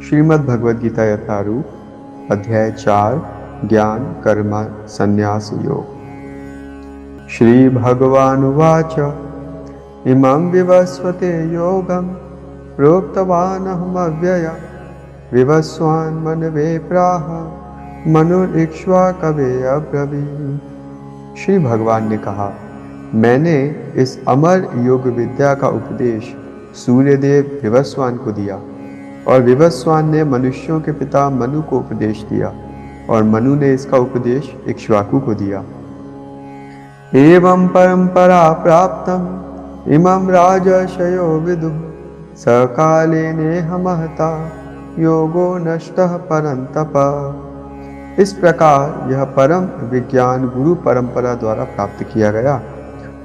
श्रीमद् भगवद गीता यथारूप अध्याय 4 ज्ञान कर्म संन्यास योग। श्री भगवानुवाच इमं विवस्वते योगं प्रोक्तवानहम् अव्ययम् विवस्वान् मनवे प्राह मनुरिक्ष्वाकवे अब्रवीत्। श्री भगवान ने कहा, मैंने इस अमर योग विद्या का उपदेश सूर्यदेव विवस्वान को दिया और विवस्वान ने मनुष्यों के पिता मनु को उपदेश दिया और मनु ने इसका उपदेश इक्ष्वाकु को दिया। एवं परंपरा प्राप्तम इमं राजर्षयो विदुः सकाले नेह महता योगो नष्टः परंतप। इस प्रकार यह परम विज्ञान गुरु परंपरा द्वारा प्राप्त किया गया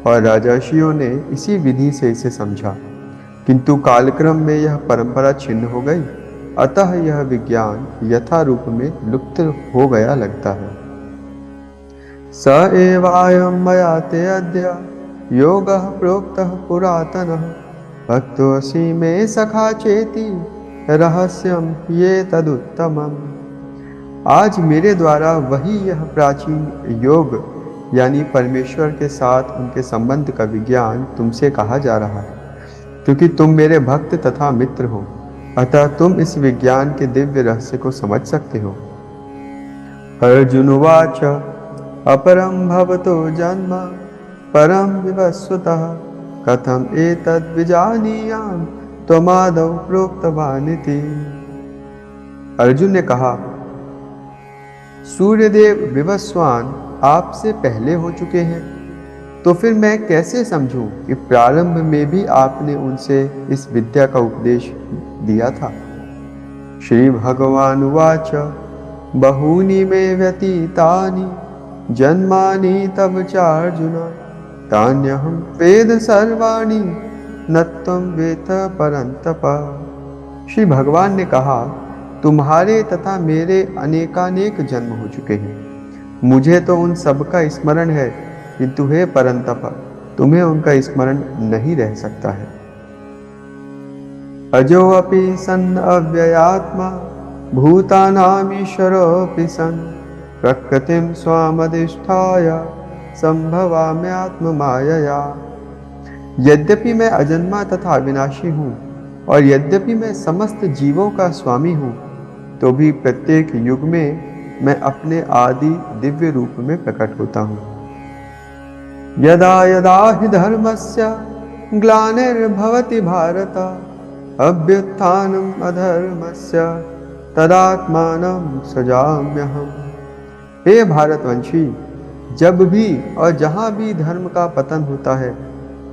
और राजर्षियों ने इसी विधि से इसे समझा, किंतु कालक्रम में यह परंपरा छिन्न हो गई, अतः यह विज्ञान यथा रूप में लुप्त हो गया लगता है। स एवायं मया ते अद्य योगः प्रोक्तः पुरातनः भक्तोऽसि मे सखा चेति रहस्यं ये तदुत्तमम्। आज मेरे द्वारा वही यह प्राचीन योग यानी परमेश्वर के साथ उनके संबंध का विज्ञान तुमसे कहा जा रहा है, क्योंकि तुम मेरे भक्त तथा मित्र हो, अतः तुम इस विज्ञान के दिव्य रहस्य को समझ सकते हो। अर्जुनोवाच अपरं भवतो जन्म परं विवस्वतः कथम एतद् विजानीयाम् त्वमादौ प्रोक्तवान् इति। अर्जुन ने कहा, सूर्यदेव विवस्वान आपसे पहले हो चुके हैं, तो फिर मैं कैसे समझूं कि प्रारंभ में भी आपने उनसे इस विद्या का उपदेश दिया था। श्री भगवान उवाच बहूनि मे व्यतीतानि जन्मानि तव चार्जुन तान्यहं वेद सर्वाणि न त्वं वेद परन्तप। श्री भगवान ने कहा, तुम्हारे तथा मेरे अनेकानेक जन्म हो चुके हैं, मुझे तो उन सब का स्मरण है, किंतु हे परंतप तुम्हें उनका स्मरण नहीं रह सकता है। अजो अपि सन् अव्ययात्मा भूतानामीश्वरोऽपि सन् प्रकृतिं स्वामधिष्ठाय संभवामि आत्ममायया। यद्यपि मैं अजन्मा तथा अविनाशी हूँ और यद्यपि मैं समस्त जीवों का स्वामी हूँ, तो भी प्रत्येक युग में मैं अपने आदि दिव्य रूप में प्रकट होता हूँ। यदा यदा हि धर्मस्य ग्लानिर्भवति भारत अभ्युत्थानम् अधर्मस्य तदात्मानं सृजाम्यहम्। हे भारतवंशी, जब भी और जहाँ भी धर्म का पतन होता है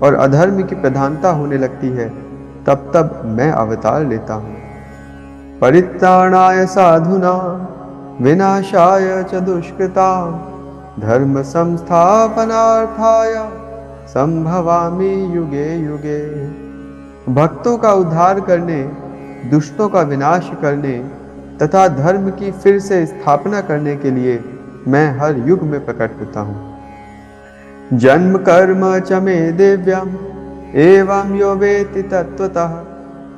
और अधर्म की प्रधानता होने लगती है, तब तब मैं अवतार लेता हूँ। परित्राणाय साधूनां विनाशाय च दुष्कृतां धर्म संस्थापनार्थाय संभवामि युगे युगे। भक्तों का उद्धार करने, दुष्टों का विनाश करने तथा धर्म की फिर से स्थापना करने के लिए मैं हर युग में प्रकट होता हूँ। जन्म कर्म च मे दिव्यम् एवं यो वेत्ति तत्त्वतः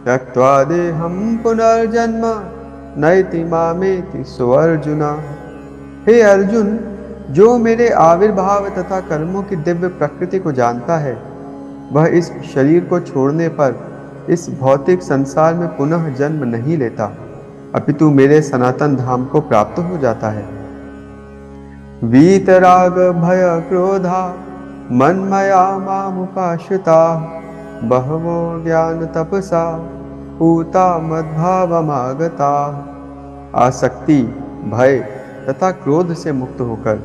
त्यक्त्वा देहं पुनर्जन्म नैति मामेति सो अर्जुन। हे अर्जुन, जो मेरे आविर्भाव तथा कर्मों की दिव्य प्रकृति को जानता है, वह इस शरीर को छोड़ने पर इस भौतिक संसार में पुनः जन्म नहीं लेता, अपितु मेरे सनातन धाम को प्राप्त हो जाता है। वीतराग भय क्रोधा मन्मया मामुपाश्रिता बहवो ज्ञान तपसा पूता मद्भावमागता। आसक्ति, भय तथा क्रोध से मुक्त होकर,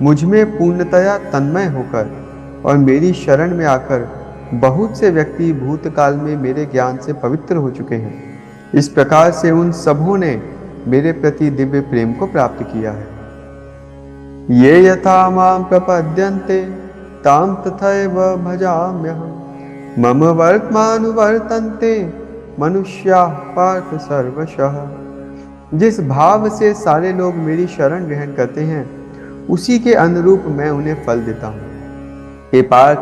मुझ में पूर्णतया तन्मय होकर और मेरी शरण में आकर बहुत से व्यक्ति भूतकाल में मेरे ज्ञान से पवित्र हो चुके हैं। इस प्रकार से उन सबों ने मेरे प्रति दिव्य प्रेम को प्राप्त किया है। ये यथा मां प्रपद्यन्ते तां तथैव भजाम्यहम् मम वर्त्मानुवर्तन्ते मनुष्याः पार्थ सर्वशः। जिस भाव से सारे लोग मेरी शरण ग्रहण करते हैं, उसी के अनुरूप मैं उन्हें फल देता हूँ। हे पार्थ,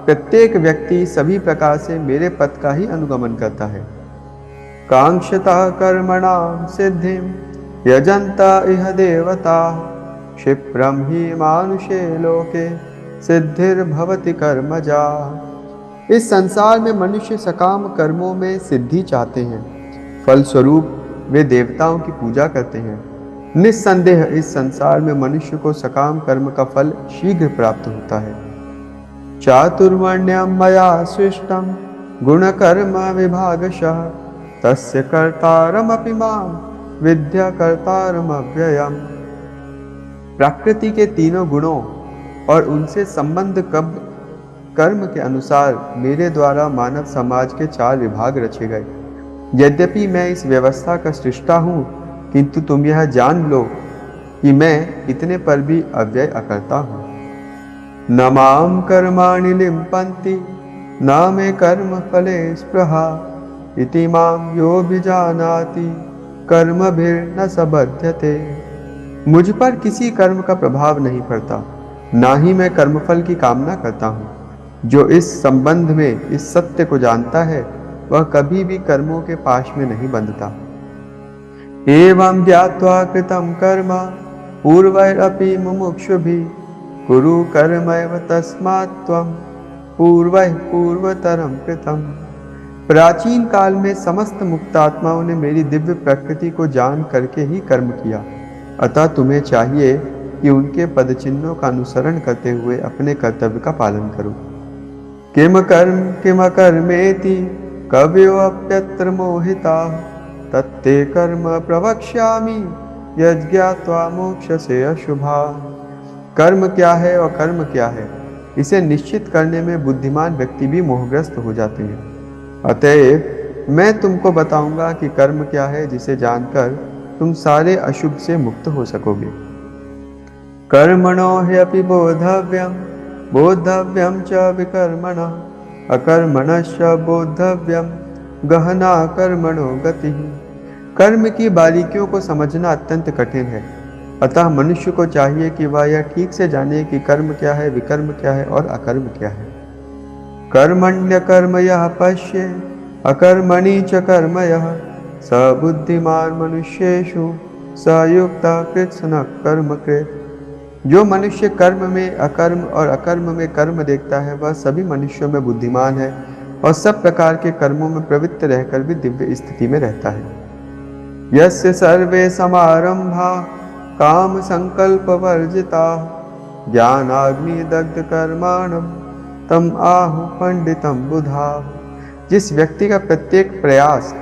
प्रत्येक व्यक्ति सभी प्रकार से मेरे पथ का ही अनुगमन करता है। कांक्षता कर्मणां सिद्धिं यजन्ता इह देवता क्षिप्रं हि मानुषे लोके सिद्धिर्भवति कर्मजा। इस संसार में मनुष्य सकाम कर्मों में सिद्धि चाहते हैं, फलस्वरूप वे देवताओं की पूजा करते हैं। निस्संदेह इस संसार में मनुष्य को सकाम कर्म का फल शीघ्र प्राप्त होता है। चातुर्वर्ण्यं मया सृष्टं गुणकर्म विभागशः तस्य कर्तारमपि मां विद्या कर्तारमव्ययम्। प्रकृति के तीनों गुणों और उनसे संबंध कर्म के अनुसार मेरे द्वारा मानव समाज के 4 विभाग रचे गए। यद्यपि मैं इस व्यवस्था का सृष्टा हूँ, किंतु तुम यह जान लो कि मैं इतने पर भी अव्यय अकर्ता हूँ। न मां कर्माणि लिम्पन्ति न मे कर्म फले स्पृहा इति मां योऽभिजानाति कर्मभिर्न सबध्यते। मुझ पर किसी कर्म का प्रभाव नहीं पड़ता, ना ही मैं कर्मफल की कामना करता हूँ। जो इस संबंध में इस सत्य को जानता है वह कभी भी कर्मों के पाश में नहीं बंधता। एवं ज्ञात्वा कृतं कर्म पूर्वैरपि मुमुक्षुभिः कुरु कर्मैव तस्मात् त्वं पूर्वैः पूर्वतरं कृतम्। प्राचीन काल में समस्त मुक्तात्माओं ने मेरी दिव्य प्रकृति को जान करके ही कर्म किया, अतः तुम्हें चाहिए कि उनके पदचिन्हों का अनुसरण करते हुए अपने कर्तव्य का पालन करो। किम कर्मेति कवयोऽप्यत्र मोहिताः तत्ते कर्म प्रवक्ष्यामि यज्ञात्वा मोक्षसे अशुभाः। कर्म क्या है और कर्म क्या है, इसे निश्चित करने में बुद्धिमान व्यक्ति भी मोहग्रस्त हो जाते हैं। अतएव मैं तुमको बताऊंगा कि कर्म क्या है, जिसे जानकर तुम सारे अशुभ से मुक्त हो सकोगे। कर्मणो ह्यपि बोद्धव्यं च विकर्मणः अकर्मणश्च बोद्धव्यं गहना कर्मणो गतिः। कर्म की बारीकियों को समझना अत्यंत कठिन है, अतः मनुष्य को चाहिए कि वह यह ठीक से जाने कि कर्म क्या है, विकर्म क्या है और अकर्म क्या है। कर्मण्यकर्म यः पश्ये अकर्मणि च कर्म यः स बुद्धिमान् मनुष्येषु स युक्तः कृत्स्नः कर्मकृत्। जो मनुष्य कर्म में अकर्म और अकर्म में कर्म देखता है वह सभी मनुष्यों में बुद्धिमान है और सब प्रकार के कर्मों में प्रवृत्त रहकर भी दिव्य स्थिति में रहता है। यस्य सर्वे समारंभा काम संकल्प वर्जिता ज्ञानाग्नि दग्ध कर्माणं तम आहु पंडितम बुधा। जिस व्यक्ति का प्रत्येक प्रयास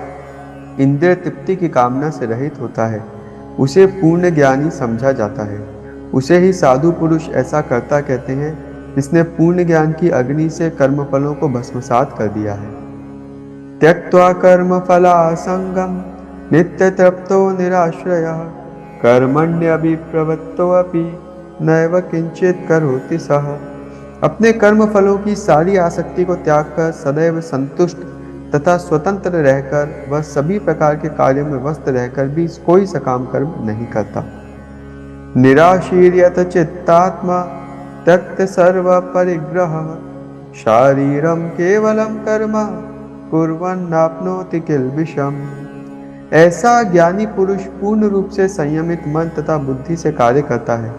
इंद्रिय तृप्ति की कामना से रहित होता है उसे पूर्ण ज्ञानी समझा जाता है। उसे ही साधु पुरुष ऐसा करता कहते हैं जिसने पूर्ण ज्ञान की अग्नि से कर्मफलों को भस्मसात कर दिया है। त्यक्त्वा कर्म फलासंगम नित्य तृप्तो निराश्रयः कर्मण्यभिप्रवृत्तोऽपि नैव किंचित करोति सः। अपने कर्म फलों की सारी आसक्ति को त्याग कर सदैव संतुष्ट तथा स्वतंत्र रहकर वह सभी प्रकार के कार्यों में व्यस्त रहकर भी कोई सकाम कर्म नहीं करता। निराशीर्यत चित्तात्मा त्यक्त सर्व परिग्रह शारीरम केवलम कर्म कुर्वन्नाप्नोति किल्बिषम्। ऐसा ज्ञानी पुरुष पूर्ण रूप से संयमित मन तथा बुद्धि से कार्य करता है,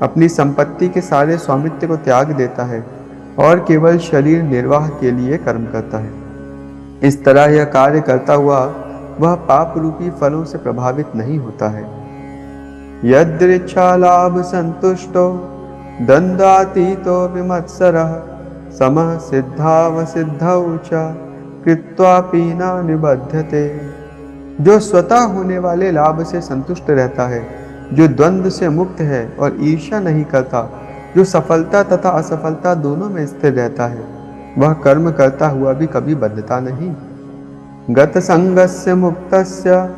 अपनी संपत्ति के सारे स्वामित्व को त्याग देता है और केवल शरीर निर्वाह के लिए कर्म करता है। इस तरह यह कार्य करता हुआ वह पाप रूपी फलों से प्रभावित नहीं होता है। यदृच्छा लाभ संतुष्टो द्वन्द्वातीतो विमत्सरः समः सिद्धावसिद्धौ च कृत्वापि न निबध्यते। जो स्वतः होने वाले लाभ से संतुष्ट रहता है, जो द्वंद्व से मुक्त है और ईर्ष्या नहीं करता, जो सफलता तथा असफलता दोनों में स्थिर रहता है, वह कर्म करता हुआ भी कभी बंधता नहीं। गत संगस्य मुक्तस्य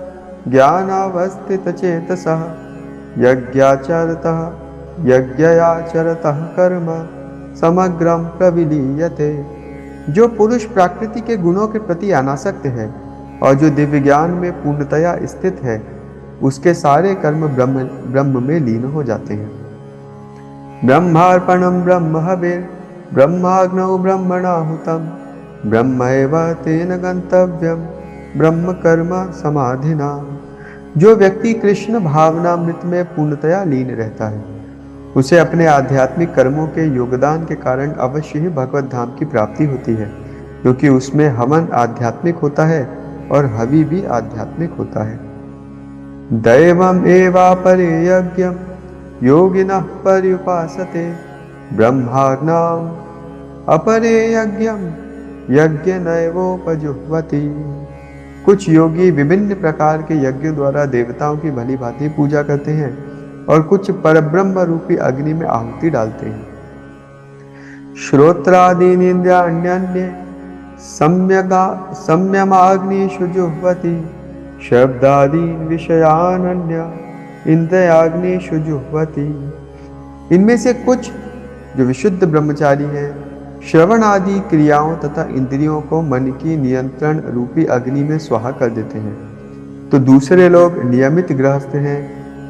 ज्ञानावस्थित चेतसः यज्ञाचरतः कर्म समग्रम प्रविलीयते। जो पुरुष प्रकृति के गुणों के प्रति अनासक्त है और जो दिव्य ज्ञान में पूर्णतया स्थित है, उसके सारे कर्म ब्रह्म में लीन हो जाते हैं। ब्रह्मार्पणम ब्रह्म हविर् ब्रह्माग्नौ ब्रह्मणाहुतम् ब्रह्मैव तेन गंतव्यम् ब्रह्म कर्म समाधिना। जो व्यक्ति कृष्ण भावनामृत में पूर्णतया लीन रहता है, उसे अपने आध्यात्मिक कर्मों के योगदान के कारण अवश्य ही भगवत धाम की प्राप्ति होती है, क्योंकि उसमें हवन आध्यात्मिक होता है और हवि भी आध्यात्मिक होता है। दैवम एवापरे यज्ञम योगिनः पर्युपासते ब्रह्माग्नाम अपरे यज्ञम यज्ञ नैवोपजुह्वति। कुछ योगी विभिन्न प्रकार के यज्ञों द्वारा देवताओं की भली भांति पूजा करते हैं और कुछ परब्रह्म रूपी अग्नि में आहुति डालते हैं। श्रोत्रादीनि इंद्रियाण्यन्ये संयमाग्निषु जुह्वति शब्दादीन विषयानन्य इंद्रियाग्निषु जुह्वति। इनमें से कुछ जो विशुद्ध ब्रह्मचारी हैं, श्रवण आदि क्रियाओं तथा इंद्रियों को मन की नियंत्रण रूपी अग्नि में स्वाहा कर देते हैं, तो दूसरे लोग नियमित गृहस्थ हैं,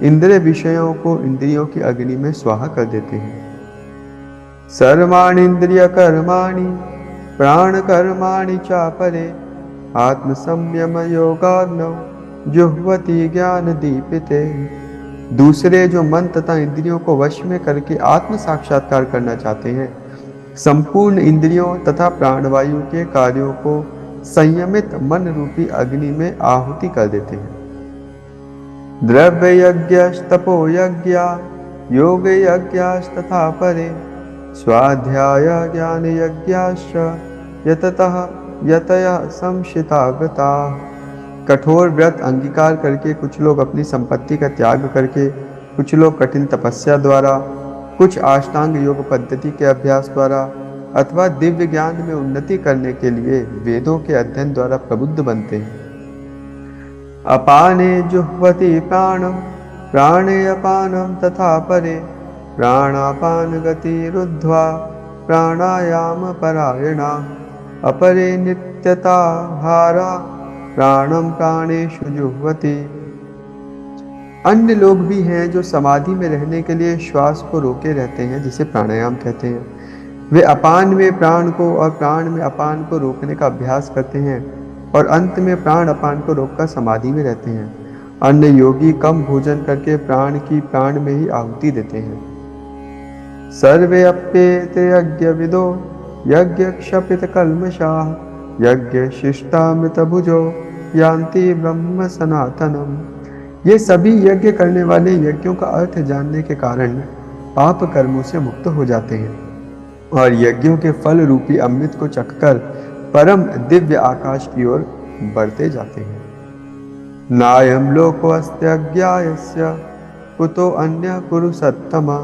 इंद्रिय विषयों को इंद्रियों की अग्नि में स्वाहा कर देते हैं। सर्वाणि इंद्रिय कर्माणि प्राण कर्माणि चापरे आत्म संयम योगाग्नौ जुह्वति ज्ञान दीपिते। दूसरे जो मन तथा इंद्रियों को वश में करके आत्म साक्षात्कार करना चाहते हैं, संपूर्ण इंद्रियों तथा प्राणवायु के कार्यों को संयमित मन रूपी अग्नि में आहुति कर देते हैं। द्रव्य यज्ञस्तपो यज्ञा योग यज्ञस्तथा परे स्वाध्याय ज्ञान यज्ञाश्च यततः यतयः संशितागता। कठोर व्रत अंगीकार करके कुछ लोग अपनी संपत्ति का त्याग करके, कुछ लोग कठिन तपस्या द्वारा, कुछ अष्टांग योग पद्धति के अभ्यास द्वारा अथवा दिव्य ज्ञान में उन्नति करने के लिए वेदों के अध्ययन द्वारा प्रबुद्ध बनते हैं। अपाने जुह्वति प्राणम प्राणे अपानम तथा परे प्राणापान गति रुद्ध्वा प्राणायाम परायणा अपरे नित्यताहारा प्राणम प्राणेषु जुह्वति। अन्य लोग भी हैं जो समाधि में रहने के लिए श्वास को रोके रहते हैं, जिसे प्राणायाम कहते हैं। वे अपान में प्राण को और प्राण में अपान को रोकने का अभ्यास करते हैं और अंत में प्राण अपान को रोककर समाधि में रहते हैं। अन्य योगी कम भोजन करके प्राण की प्राण में ही आहुति देते हैं। सर्वे अप्येते यज्ञ विदो यज्ञ क्षपित कल्मषाः यज्ञ शिष्टामृत भुजो यान्ति ब्रह्म सनातनम। ये सभी यज्ञ करने वाले यज्ञों का अर्थ जानने के कारण पाप कर्मों से मुक्त हो जाते हैं और यज्ञों के फल रूपी अमृत को चखकर परम दिव्य आकाश की ओर बढ़ते जाते हैं। नायम लोको अस्त्यज्ञायस्य कुतो अन्य कुरु सत्तमा।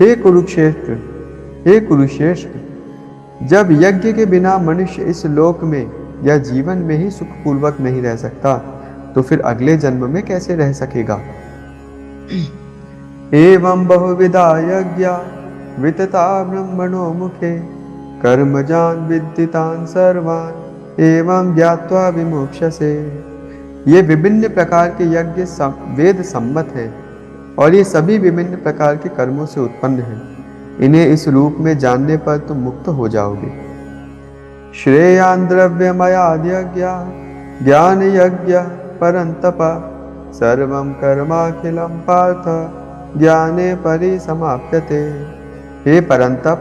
हे कुरुक्षेत्र, हे कुरुश्रेष्ठ, जब यज्ञ के बिना मनुष्य इस लोक में या जीवन में ही सुखपूर्वक नहीं रह सकता, तो फिर अगले जन्म में कैसे रह सकेगा। एवं बहुविधा यज्ञा वितता ब्रह्मणो मुखे कर्मजान विदितान सर्वान एवं ज्ञात्वा विमोक्षसे। ये विभिन्न प्रकार के यज्ञ वेद सम्मत हैं और ये सभी विभिन्न प्रकार के कर्मों से उत्पन्न हैं। इन्हें इस रूप में जानने पर तुम मुक्त हो जाओगे। श्रेयान द्रव्यमयाद यज्ञ ज्ञान यज्ञ परंतप सर्वं कर्माखिलं पार्थ ज्ञाने परिसमाप्यते। हे परंतप,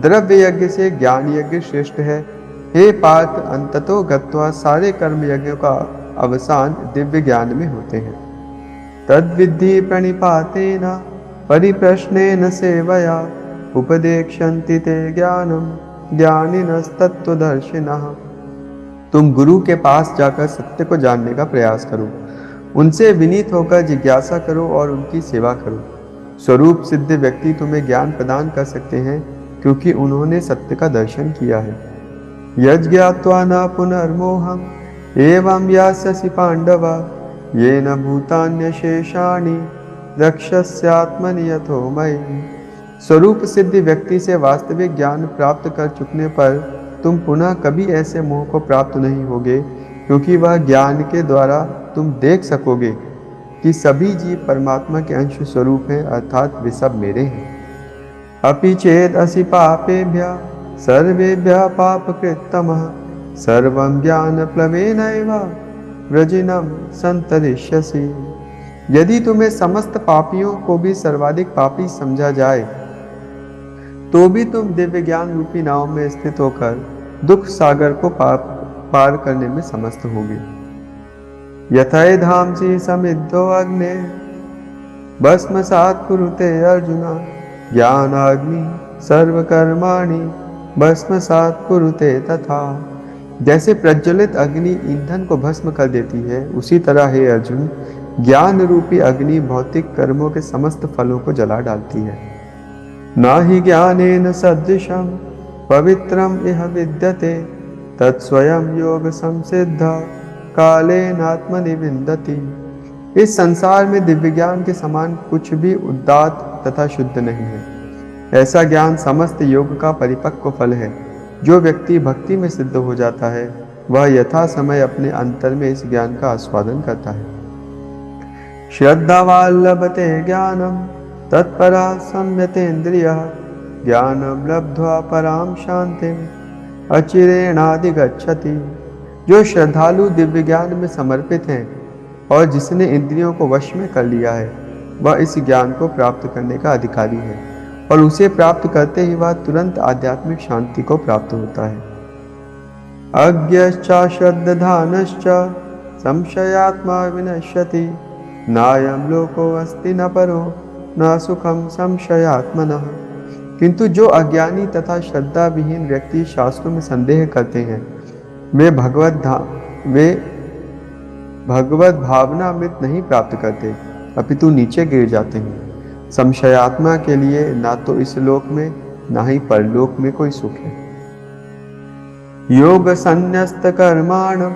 द्रव्य यज्ञ से ज्ञान यज्ञ श्रेष्ठ है। हे पार्थ, अंततो गत्वा सारे कर्म यज्ञों का अवसान दिव्य ज्ञान में होते हैं। तद्विद्धि प्रणिपातेन परिप्रश्नेन सेवया उपदेक्षन्ति ते ज्ञानम ज्ञानिनस्तत्त्वदर्शिनः। तुम गुरु के पास जाकर सत्य को जानने का प्रयास करो, उनसे विनीत होकर जिज्ञासा करो और उनकी सेवा करो। स्वरूप सिद्ध व्यक्ति तुम्हें ज्ञान प्रदान कर सकते हैं, क्योंकि उन्होंने सत्य का दर्शन किया है। यज्ञात्वा न पुनर्मोहम एवं यास्यसि पांडव येन भूतान्यशेषाणि रक्षस्यात्मनि यथो मयि। स्वरूप सिद्ध व्यक्ति से वास्तविक ज्ञान प्राप्त कर चुकने पर तुम पुनः कभी ऐसे मोह को प्राप्त नहीं होगे, क्योंकि वह ज्ञान के द्वारा तुम देख सकोगे कि सभी जीव परमात्मा के अंश स्वरूप हैं, अर्थात वे सब मेरे हैं। अपि चेद असि पापेभ्यः सर्वेभ्यः पापकृत्तमः सर्वं ज्ञानप्लवेनैव व्रजिनं संतरिष्यसि। यदि तुम्हें समस्त पापियों को भी सर्वाधिक पापी समझा जाए तो भी तुम दिव्य ज्ञान रूपी नाव में स्थित होकर दुख सागर को पार करने में समर्थ होगे। यथै धामसि समिद्धो अग्ने भस्मसात् कुरुते अर्जुना, ज्ञानाग्नि सर्वकर्माणि भस्मसात् कुरुते तथा। जैसे प्रज्वलित अग्नि ईंधन को भस्म कर देती है, उसी तरह हे अर्जुन, ज्ञान रूपी अग्नि भौतिक कर्मों के समस्त फलों को जला डालती है। नाहि ज्ञानेन सदृशं पवित्रम इह विद्यते, तत्स्वयं योग संसिद्ध कालेनात्मनि विन्दति। इस संसार में दिव्य ज्ञान के समान कुछ भी उदात्त तथा शुद्ध नहीं है। ऐसा ज्ञान समस्त योग का परिपक्व फल है। जो व्यक्ति भक्ति में सिद्ध हो जाता है, वह यथा समय अपने अंतर में इस ज्ञान का आस्वादन करता है। श्रद्धावान् लभते ज्ञानम तत्परा संयतेन्द्रियः, ज्ञानम लब्ध्वा पराम शांतिम अचिरेणाधिगच्छति। जो श्रद्धालु दिव्य ज्ञान में समर्पित हैं और जिसने इंद्रियों को वश में कर लिया है, वह इस ज्ञान को प्राप्त करने का अधिकारी है और उसे प्राप्त करते ही वह तुरंत आध्यात्मिक शांति को प्राप्त होता है। अज्ञश्च श्रद्धानश्च संशयात्मा विनश्यति, नायं लोको अस्ति न परो न सुखम संशयात्मनः। किंतु जो अज्ञानी तथा श्रद्धा विहीन व्यक्ति शास्त्रों में संदेह करते हैं, वे भगवत भावनामृत नहीं प्राप्त करते, अपितु नीचे गिर जाते हैं। संशयात्मा के लिए ना तो इस लोक में ना ही परलोक में कोई सुख है। योग संन्यस्त कर्माणं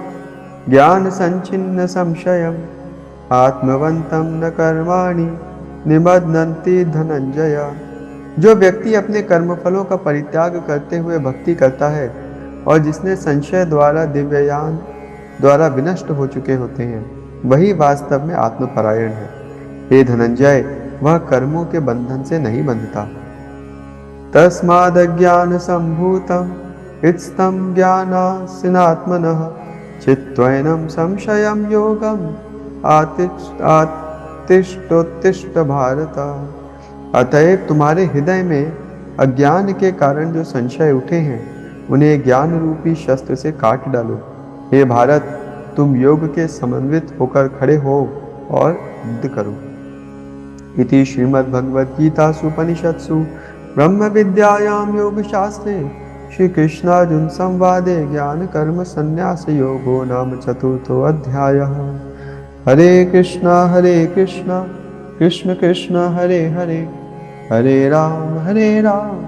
ज्ञान संचिन्न संशयम्, आत्मवन्तं न कर्माणि निबध्नन्ति धनंजय। जो व्यक्ति अपने कर्मफलों का परित्याग करते हुए भक्ति करता है और जिसने संशय द्वारा दिव्यज्ञान द्वारा विनष्ट हो चुके होते हैं, वही वास्तव में आत्मपरायण है। हे धनंजय, वह कर्मों के बंधन से नहीं बंधता। तस्मादज्ञान संभूतम इत्स्थं ज्ञानासिनात्मनः, चित्त्वैनं संशयं योगम तिष्ठोत्तिष्ठ भारत। अतएव तुम्हारे हृदय में अज्ञान के कारण जो संशय उठे हैं, उन्हें ज्ञान रूपी शस्त्र से काट डालो। हे भारत, तुम योग के समन्वित होकर खड़े हो और युद्ध करो। इति श्रीमद्भगवद्गीतासु उपनिषत्सु ब्रह्म विद्यायां योग शास्त्रे श्री कृष्णार्जुन संवादे ज्ञान कर्म संन्यास योगो नाम चतुर्थो अध्यायः। हरे कृष्णा कृष्ण कृष्ण हरे हरे, हरे राम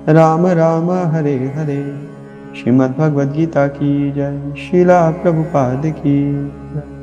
राम राम हरे हरे। श्रीमद् भगवद गीता की जय। श्रीला प्रभुपाद की जय।